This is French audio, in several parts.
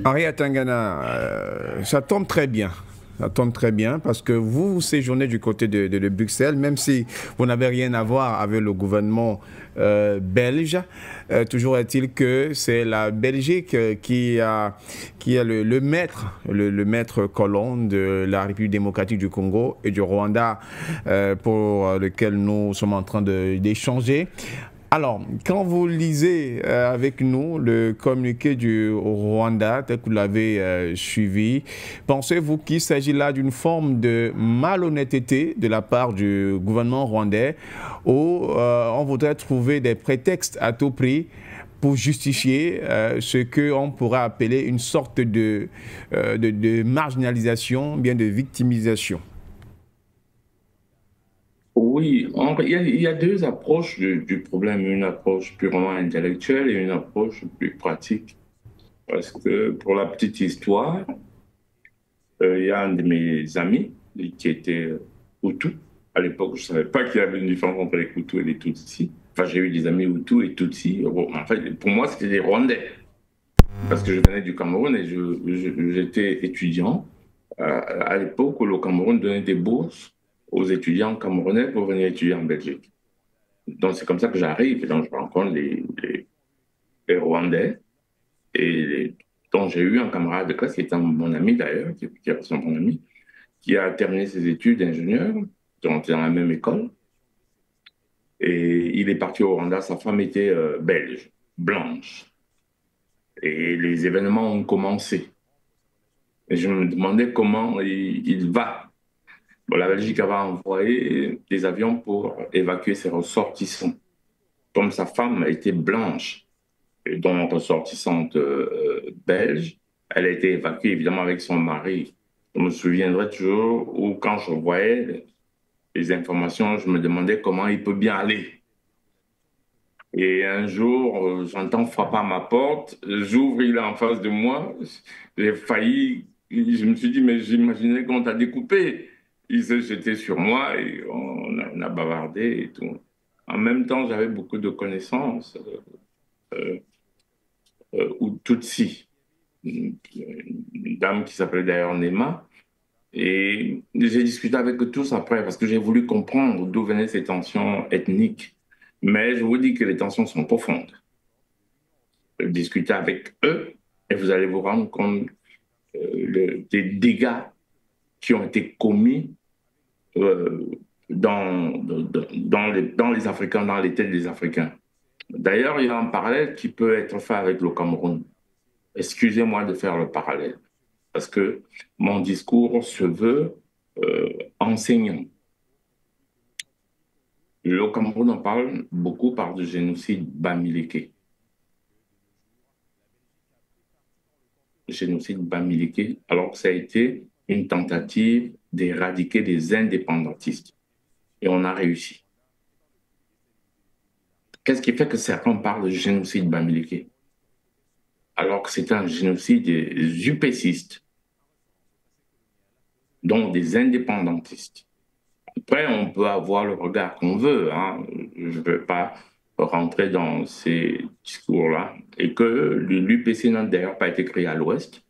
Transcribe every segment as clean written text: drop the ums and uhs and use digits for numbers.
Aria Tangana, ça tombe très bien. Ça tombe très bien parce que vous séjournez du côté de Bruxelles, même si vous n'avez rien à voir avec le gouvernement belge. Toujours est-il que c'est la Belgique qui a le maître, le maître colon de la République démocratique du Congo et du Rwanda pour lequel nous sommes en train d'échanger. Alors, quand vous lisez avec nous le communiqué du Rwanda, tel que vous l'avez suivi, pensez-vous qu'il s'agit là d'une forme de malhonnêteté de la part du gouvernement rwandais où on voudrait trouver des prétextes à tout prix pour justifier ce qu'on pourrait appeler une sorte de marginalisation, bien de victimisation? Oui, il y a deux approches du problème, une approche purement intellectuelle et une approche plus pratique. Parce que pour la petite histoire, il y a un de mes amis qui était Hutu. À l'époque, je ne savais pas qu'il y avait une différence entre les Hutus et les Tutsis. Enfin, j'ai eu des amis Hutus et Tutsis. Bon, en fait, pour moi, c'était des Rwandais. Parce que je venais du Cameroun et j'étais étudiant à l'époque où le Cameroun donnait des bourses aux étudiants camerounais pour venir étudier en Belgique. Donc, c'est comme ça que j'arrive et donc je rencontre les Rwandais dont j'ai eu un camarade de classe qui était mon ami d'ailleurs, qui est resté mon ami, qui a terminé ses études d'ingénieur, on était dans la même école. Et il est parti au Rwanda, sa femme était belge, blanche. Et les événements ont commencé. Et je me demandais comment il va. Bon, la Belgique avait envoyé des avions pour évacuer ses ressortissants. Comme sa femme était blanche, et donc ressortissante belge, elle a été évacuée évidemment avec son mari. Je me souviendrai toujours où quand je voyais les informations, je me demandais comment il peut bien aller. Et un jour, j'entends frapper à ma porte, j'ouvre, il est en face de moi, j'ai failli, je me suis dit, mais j'imaginais qu'on t'a découpé. Il s'est jeté sur moi et on a bavardé et tout. En même temps, j'avais beaucoup de connaissances ou Tutsi, une dame qui s'appelait d'ailleurs Nema. Et j'ai discuté avec eux tous après parce que j'ai voulu comprendre d'où venaient ces tensions ethniques. Mais je vous dis que les tensions sont profondes. Discuter avec eux et vous allez vous rendre compte des dégâts qui ont été commis euh, dans les Africains, dans les têtes des Africains. D'ailleurs, il y a un parallèle qui peut être fait avec le Cameroun. Excusez-moi de faire le parallèle, parce que mon discours se veut enseignant. Le Cameroun en parle beaucoup par du génocide Bamileke. Génocide Bamileke, alors que ça a été une tentative d'éradiquer des indépendantistes. Et on a réussi. Qu'est-ce qui fait que certains parlent de génocide Bamileke alors que c'est un génocide des UPCistes, donc des indépendantistes? Après, on peut avoir le regard qu'on veut, hein. Je ne veux pas rentrer dans ces discours-là. Et que l'UPC n'a d'ailleurs pas été créé à l'Ouest.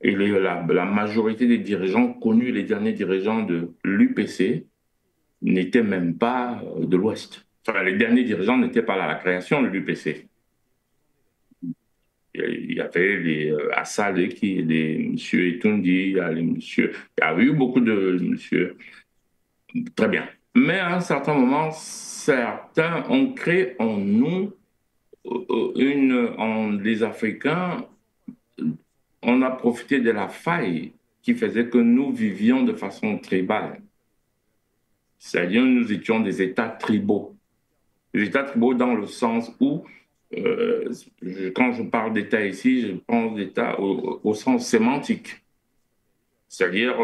Et la majorité des dirigeants connus, les derniers dirigeants de l'UPC, n'étaient même pas de l'Ouest. Enfin, les derniers dirigeants n'étaient pas là à la création de l'UPC. Il y avait les Assad, les monsieur Etundi, il y a eu beaucoup de monsieur. Très bien. Mais à un certain moment, certains ont créé en nous, les Africains, on a profité de la faille qui faisait que nous vivions de façon tribale. C'est-à-dire, nous étions des États tribaux. Des États tribaux dans le sens où, quand je parle d'État ici, je pense d'État au sens sémantique. C'est-à-dire,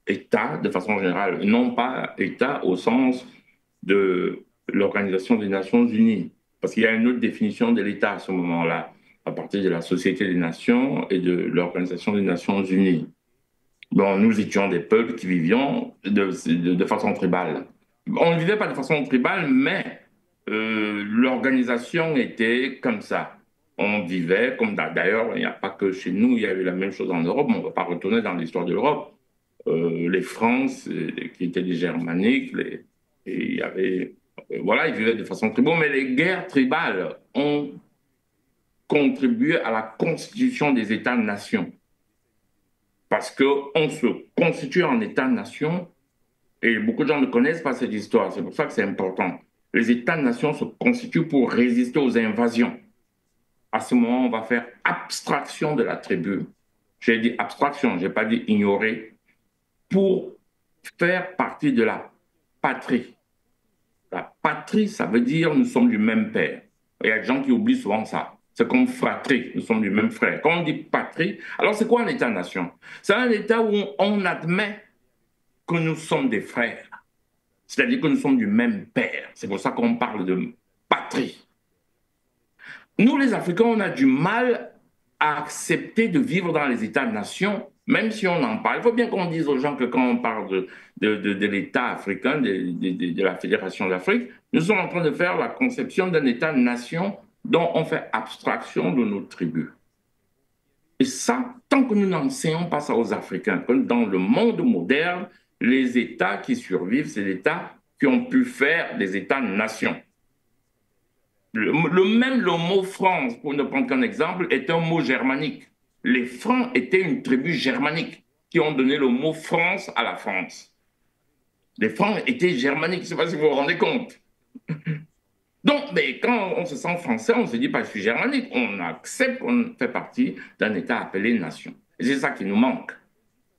État de façon générale, non pas État au sens de l'Organisation des Nations Unies. Parce qu'il y a une autre définition de l'État à ce moment-là, à partir de la Société des Nations et de l'Organisation des Nations Unies. Bon, nous étions des peuples qui vivions de façon tribale. On ne vivait pas de façon tribale, mais l'organisation était comme ça. On vivait comme d'ailleurs, il n'y a pas que chez nous, il y a eu la même chose en Europe, mais on ne va pas retourner dans l'histoire de l'Europe. Les Frances, qui étaient des Germaniques, et il y avait, voilà, ils vivaient de façon tribale, mais les guerres tribales ont contribué à la constitution des États-nations. Parce qu'on se constitue en État-nation, et beaucoup de gens ne connaissent pas cette histoire, c'est pour ça que c'est important. Les États-nations se constituent pour résister aux invasions. À ce moment, on va faire abstraction de la tribu. J'ai dit abstraction, je n'ai pas dit ignorer, pour faire partie de la patrie. La patrie, ça veut dire nous sommes du même père. Il y a des gens qui oublient souvent ça. C'est comme fratrie, nous sommes du même frère. Quand on dit patrie, alors c'est quoi un État-nation? C'est un État où on admet que nous sommes des frères. C'est-à-dire que nous sommes du même père. C'est pour ça qu'on parle de patrie. Nous, les Africains, on a du mal à accepter de vivre dans les États-nations, même si on en parle. Il faut bien qu'on dise aux gens que quand on parle de l'État africain, de la Fédération d'Afrique, nous sommes en train de faire la conception d'un État-nation dont on fait abstraction de nos tribus. Et ça, tant que nous n'enseignons pas ça aux Africains, que dans le monde moderne, les États qui survivent, c'est les États qui ont pu faire des États-nations. Le mot France, pour ne prendre qu'un exemple, est un mot germanique. Les Francs étaient une tribu germanique qui ont donné le mot France à la France. Les Francs étaient germaniques, je ne sais pas si vous vous rendez compte. Donc, mais quand on se sent français, on se dit pas je suis germanique, on accepte qu'on fait partie d'un État appelé nation. Et c'est ça qui nous manque.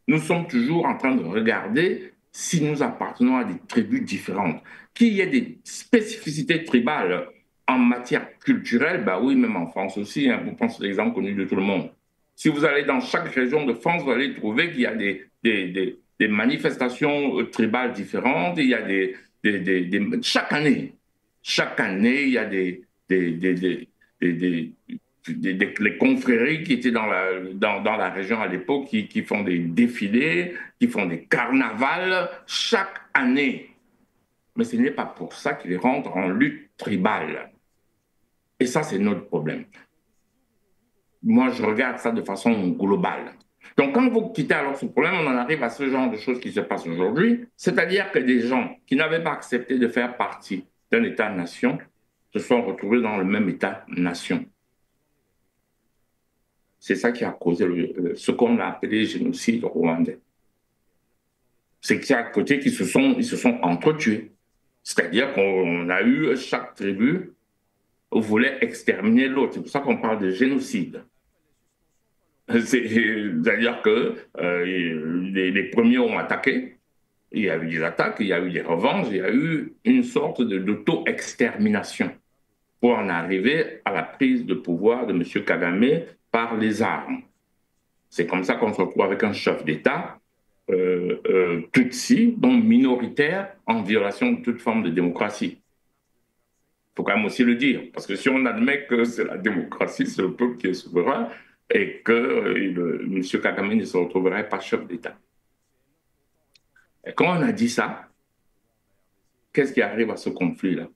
Nous sommes toujours en train de regarder si nous appartenons à des tribus différentes, qu'il y ait des spécificités tribales en matière culturelle, bah oui, même en France aussi, hein, vous pensez à l'exemple connu de tout le monde. Si vous allez dans chaque région de France, vous allez trouver qu'il y a des manifestations tribales différentes, il y a chaque année, il y a les confréries qui étaient dans la région à l'époque, qui font des défilés, qui font des carnavals chaque année. Mais ce n'est pas pour ça qu'ils rentrent en lutte tribale. Et ça, c'est notre problème. Moi, je regarde ça de façon globale. Donc, quand vous quittez alors ce problème, on en arrive à ce genre de choses qui se passent aujourd'hui, c'est-à-dire que des gens qui n'avaient pas accepté de faire partie d'un État-nation se sont retrouvés dans le même État-nation. C'est ça qui a causé ce qu'on a appelé génocide rwandais. C'est qu'il y a à côté ils se sont entretués. C'est-à-dire qu'on a eu, chaque tribu voulait exterminer l'autre. C'est pour ça qu'on parle de génocide. C'est-à-dire que les premiers ont attaqué, il y a eu des attaques, il y a eu des revanches, il y a eu une sorte d'auto-extermination pour en arriver à la prise de pouvoir de M. Kagame par les armes. C'est comme ça qu'on se retrouve avec un chef d'État Tutsi, donc minoritaire, en violation de toute forme de démocratie. Il faut quand même aussi le dire, parce que si on admet que c'est la démocratie, c'est le peuple qui est souverain, et que M. Kagame ne se retrouverait pas chef d'État. Et quand on a dit ça, qu'est-ce qui arrive à ce conflit-là?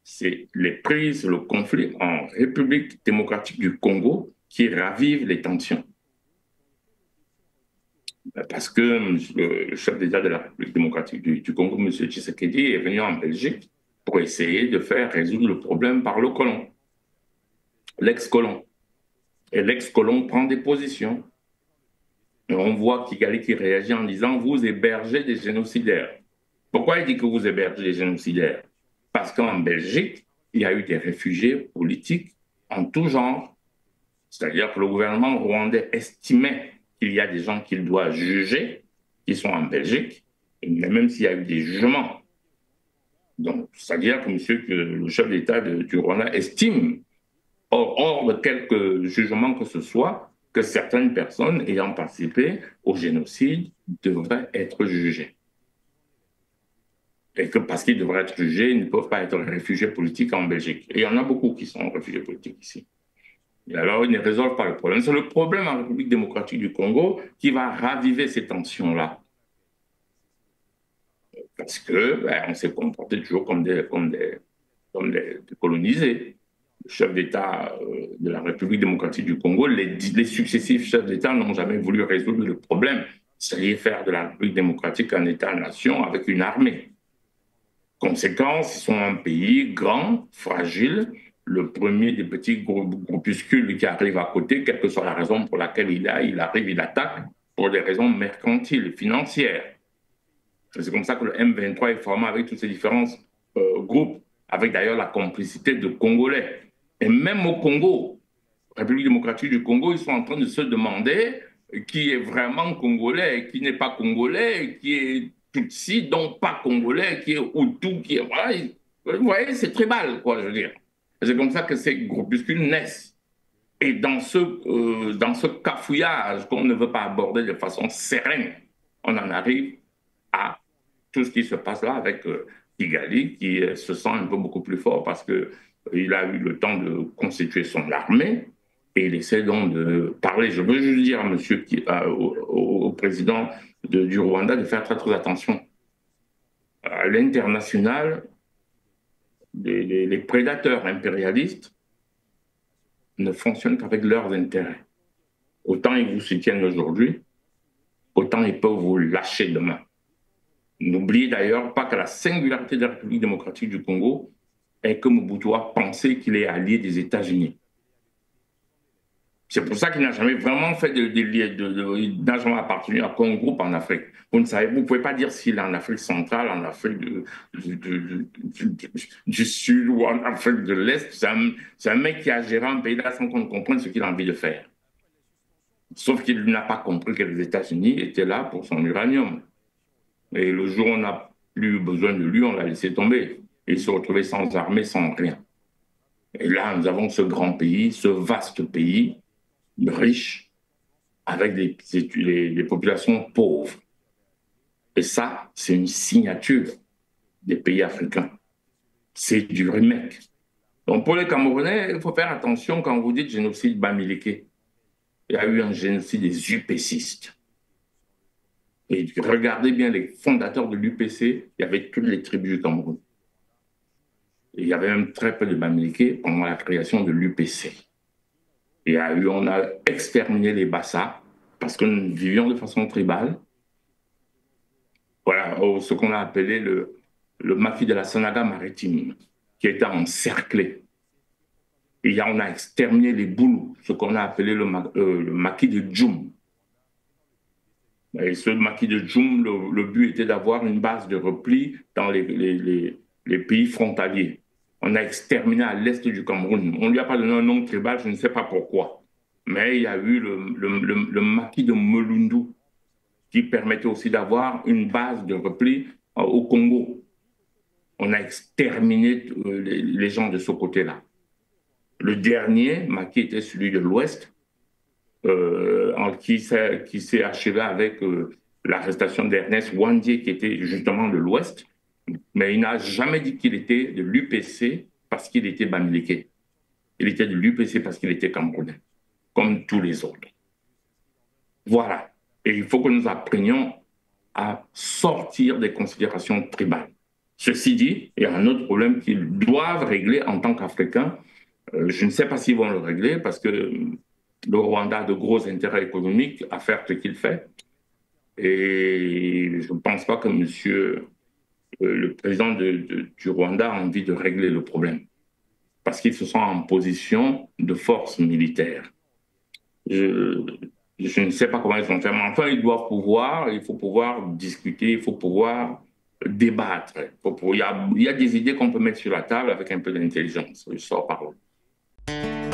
C'est les prises, le conflit en République démocratique du Congo qui ravive les tensions. Parce que le chef d'État de la République démocratique du Congo, M. Tshisekedi, est venu en Belgique pour essayer de faire résoudre le problème par le colon, l'ex-colon. Et l'ex-colon prend des positions. Et on voit Kigali qui réagit en disant « Vous hébergez des génocidaires ». Pourquoi il dit que vous hébergez des génocidaires? Parce qu'en Belgique, il y a eu des réfugiés politiques en tout genre. C'est-à-dire que le gouvernement rwandais estimait qu'il y a des gens qu'il doit juger, qui sont en Belgique, mais même s'il y a eu des jugements. Donc, c'est-à-dire que le chef d'État du Rwanda estime, hors de quelques jugements que ce soit, que certaines personnes ayant participé au génocide devraient être jugées. Et que parce qu'ils devraient être jugés, ils ne peuvent pas être réfugiés politiques en Belgique. Et il y en a beaucoup qui sont réfugiés politiques ici. Et alors, ils ne résolvent pas le problème. C'est le problème en République démocratique du Congo qui va raviver ces tensions-là. Parce que on s'est comporté toujours comme des colonisés. chefs d'État de la République démocratique du Congo, les successifs chefs d'État n'ont jamais voulu résoudre le problème, c'est-à-dire faire de la République démocratique un État-nation avec une armée. Conséquence, ils sont un pays grand, fragile, le premier des petits groupuscules qui arrive à côté, quelle que soit la raison pour laquelle il arrive, il attaque pour des raisons mercantiles, financières. C'est comme ça que le M23 est formé avec tous ces différents groupes, avec d'ailleurs la complicité de Congolais. Et même au Congo, République démocratique du Congo, ils sont en train de se demander qui est vraiment Congolais, qui n'est pas Congolais, qui est Tutsi, donc pas Congolais, qui est Hutu, qui est... Voilà, vous voyez, c'est tribal, quoi, je veux dire. C'est comme ça que ces groupuscules naissent. Et dans ce cafouillage qu'on ne veut pas aborder de façon sereine, on en arrive à tout ce qui se passe là avec Kigali, qui se sent un peu beaucoup plus fort parce qu'il a eu le temps de constituer son armée et il essaie donc de parler. Je veux juste dire à monsieur, au président du Rwanda de faire très, très attention. À l'international, les prédateurs impérialistes ne fonctionnent qu'avec leurs intérêts. Autant ils vous soutiennent aujourd'hui, autant ils peuvent vous lâcher demain. N'oubliez d'ailleurs pas que la singularité de la République démocratique du Congo est que Mobutu a pensé qu'il est allié des États-Unis. C'est pour ça qu'il n'a jamais vraiment fait n'a jamais appartenu à aucun groupe en Afrique. Vous ne pouvez pas dire s'il est en Afrique centrale, en Afrique du Sud ou en Afrique de l'Est. C'est un mec qui a géré un pays là sans qu'on comprenne ce qu'il a envie de faire. Sauf qu'il n'a pas compris que les États-Unis étaient là pour son uranium. Et le jour où on n'a plus besoin de lui, on l'a laissé tomber. Et il se retrouvait sans armée, sans rien. Et là, nous avons ce grand pays, ce vaste pays, riche, avec des populations pauvres. Et ça, c'est une signature des pays africains. C'est du remake. Donc pour les Camerounais, il faut faire attention quand vous dites génocide Bamileke. Il y a eu un génocide des UPCistes. Et regardez bien les fondateurs de l'UPC, il y avait toutes les tribus du Cameroun. Et il y avait même très peu de Bamileke pendant la création de l'UPC. On a exterminé les Bassa parce que nous vivions de façon tribale. Voilà, ce qu'on a appelé le maquis de la Sanaga maritime, qui était encerclé. Et on a exterminé les Boulous, ce qu'on a appelé le maquis de Djoum. Et ce maquis de Djoum, le but était d'avoir une base de repli dans les pays frontaliers. On a exterminé à l'est du Cameroun. On ne lui a pas donné un nom tribal, je ne sais pas pourquoi. Mais il y a eu le maquis de Melundu, qui permettait aussi d'avoir une base de repli au Congo. On a exterminé les gens de ce côté-là. Le dernier maquis était celui de l'Ouest, qui s'est achevé avec l'arrestation d'Ernest Wandier, qui était justement de l'Ouest, mais il n'a jamais dit qu'il était de l'UPC parce qu'il était Bamileke. Il était de l'UPC parce qu'il était camerounais, comme tous les autres. Voilà. Et il faut que nous apprenions à sortir des considérations tribales. Ceci dit, il y a un autre problème qu'ils doivent régler en tant qu'Africains. Je ne sais pas s'ils vont le régler parce que le Rwanda a de gros intérêts économiques à faire ce qu'il fait. Et je ne pense pas que le président du Rwanda a envie de régler le problème parce qu'ils se sont en position de force militaire. Je ne sais pas comment ils vont faire, mais enfin, il faut pouvoir discuter, il faut pouvoir débattre. Il y a des idées qu'on peut mettre sur la table avec un peu d'intelligence. Je sors par là.